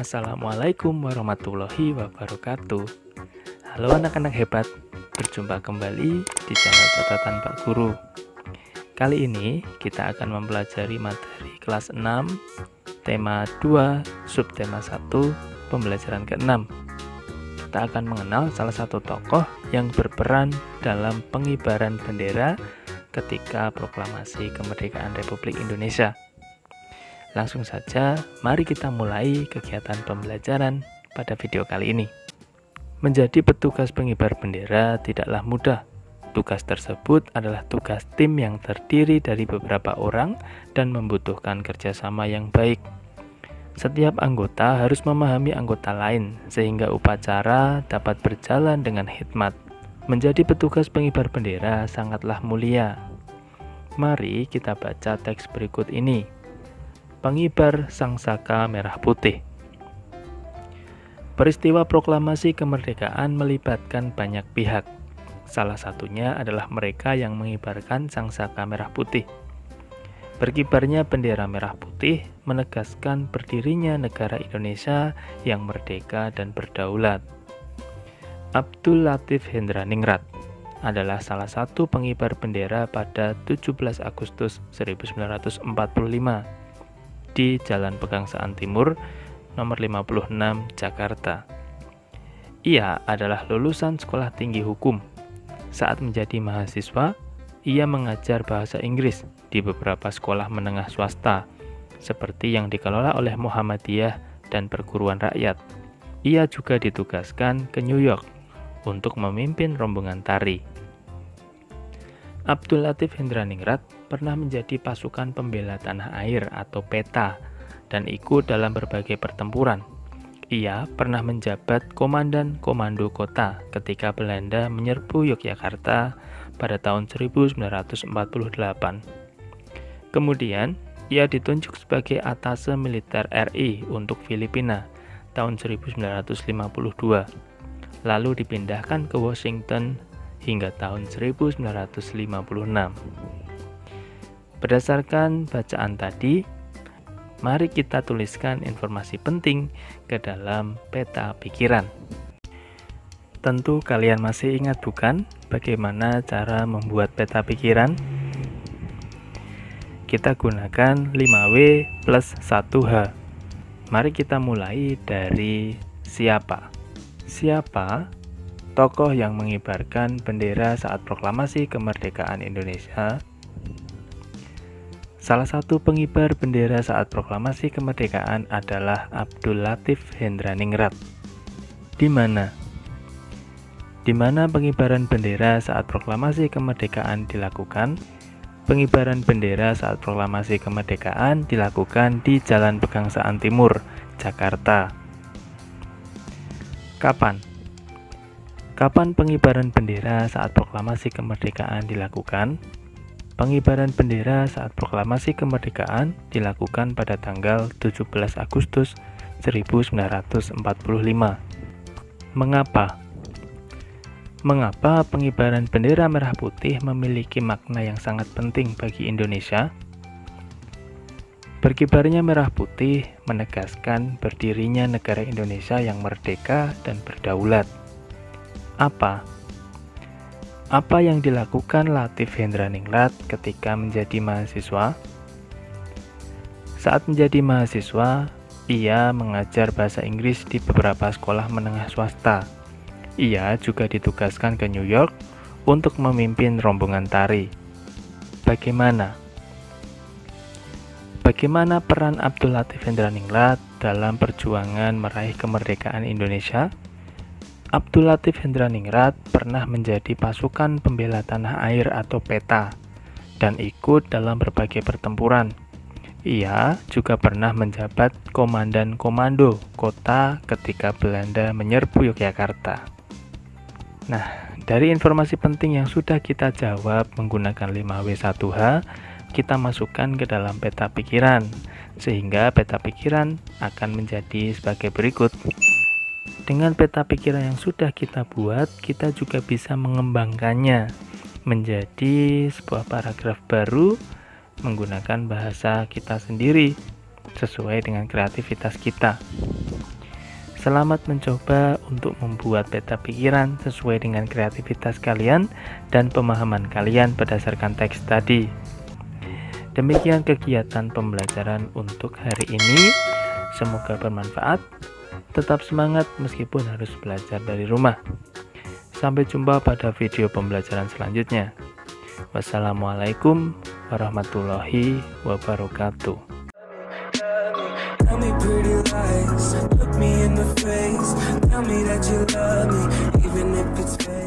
Assalamualaikum warahmatullahi wabarakatuh. Halo anak-anak hebat, berjumpa kembali di channel catatan Pak Guru. Kali ini kita akan mempelajari materi kelas 6, tema 2, subtema 1, pembelajaran ke-6. Kita akan mengenal salah satu tokoh yang berperan dalam pengibaran bendera ketika proklamasi kemerdekaan Republik Indonesia. Langsung saja, mari kita mulai kegiatan pembelajaran pada video kali ini. Menjadi petugas pengibar bendera tidaklah mudah. Tugas tersebut adalah tugas tim yang terdiri dari beberapa orang dan membutuhkan kerjasama yang baik. Setiap anggota harus memahami anggota lain, sehingga upacara dapat berjalan dengan hikmat. Menjadi petugas pengibar bendera sangatlah mulia. Mari kita baca teks berikut ini. Pengibar Sangsaka Merah Putih. Peristiwa proklamasi kemerdekaan melibatkan banyak pihak. Salah satunya adalah mereka yang mengibarkan sangsaka merah putih. Berkibarnya bendera merah putih menegaskan berdirinya negara Indonesia yang merdeka dan berdaulat. Abdul Latif Hendraningrat adalah salah satu pengibar bendera pada 17 Agustus 1945. Di Jalan Pegangsaan Timur, nomor 56, Jakarta. Ia adalah lulusan Sekolah Tinggi Hukum. Saat menjadi mahasiswa, ia mengajar bahasa Inggris di beberapa sekolah menengah swasta, seperti yang dikelola oleh Muhammadiyah dan perguruan rakyat. Ia juga ditugaskan ke New York untuk memimpin rombongan tari. Abdul Latif Hendraningrat pernah menjadi pasukan pembela tanah air atau PETA dan ikut dalam berbagai pertempuran. Ia pernah menjabat Komandan Komando Kota ketika Belanda menyerbu Yogyakarta pada tahun 1948. Kemudian, ia ditunjuk sebagai Atase Militer RI untuk Filipina tahun 1952, lalu dipindahkan ke Washington hingga tahun 1956. Berdasarkan bacaan tadi, mari kita tuliskan informasi penting ke dalam peta pikiran. Tentu kalian masih ingat bukan bagaimana cara membuat peta pikiran? Kita gunakan 5W plus 1H. Mari kita mulai dari siapa. Siapa tokoh yang mengibarkan bendera saat proklamasi kemerdekaan Indonesia? Salah satu pengibar bendera saat proklamasi kemerdekaan adalah Abdul Latif Hendraningrat. Di mana? Di mana pengibaran bendera saat proklamasi kemerdekaan dilakukan? Pengibaran bendera saat proklamasi kemerdekaan dilakukan di Jalan Pegangsaan Timur, Jakarta. Kapan? Kapan pengibaran bendera saat proklamasi kemerdekaan dilakukan? Pengibaran bendera saat proklamasi kemerdekaan dilakukan pada tanggal 17 Agustus 1945. Mengapa? Mengapa pengibaran bendera merah putih memiliki makna yang sangat penting bagi Indonesia? Berkibarnya merah putih menegaskan berdirinya negara Indonesia yang merdeka dan berdaulat. Apa yang dilakukan Latif Hendraningrat ketika menjadi mahasiswa? Saat menjadi mahasiswa, ia mengajar bahasa Inggris di beberapa sekolah menengah swasta. Ia juga ditugaskan ke New York untuk memimpin rombongan tari. Bagaimana peran Abdul Latif Hendraningrat dalam perjuangan meraih kemerdekaan Indonesia? Abdul Latif Hendraningrat pernah menjadi pasukan pembela tanah air atau PETA dan ikut dalam berbagai pertempuran. Ia juga pernah menjabat Komandan Komando Kota ketika Belanda menyerbu Yogyakarta. Nah, dari informasi penting yang sudah kita jawab menggunakan 5W1H, kita masukkan ke dalam peta pikiran, sehingga peta pikiran akan menjadi sebagai berikut. Dengan peta pikiran yang sudah kita buat, kita juga bisa mengembangkannya menjadi sebuah paragraf baru menggunakan bahasa kita sendiri sesuai dengan kreativitas kita. Selamat mencoba untuk membuat peta pikiran sesuai dengan kreativitas kalian dan pemahaman kalian berdasarkan teks tadi. Demikian kegiatan pembelajaran untuk hari ini. Semoga bermanfaat. Tetap semangat meskipun harus belajar dari rumah. Sampai jumpa pada video pembelajaran selanjutnya. Wassalamualaikum warahmatullahi wabarakatuh. Tell me pretty lies, look me in the face. Tell me that you love me, even if it's fake.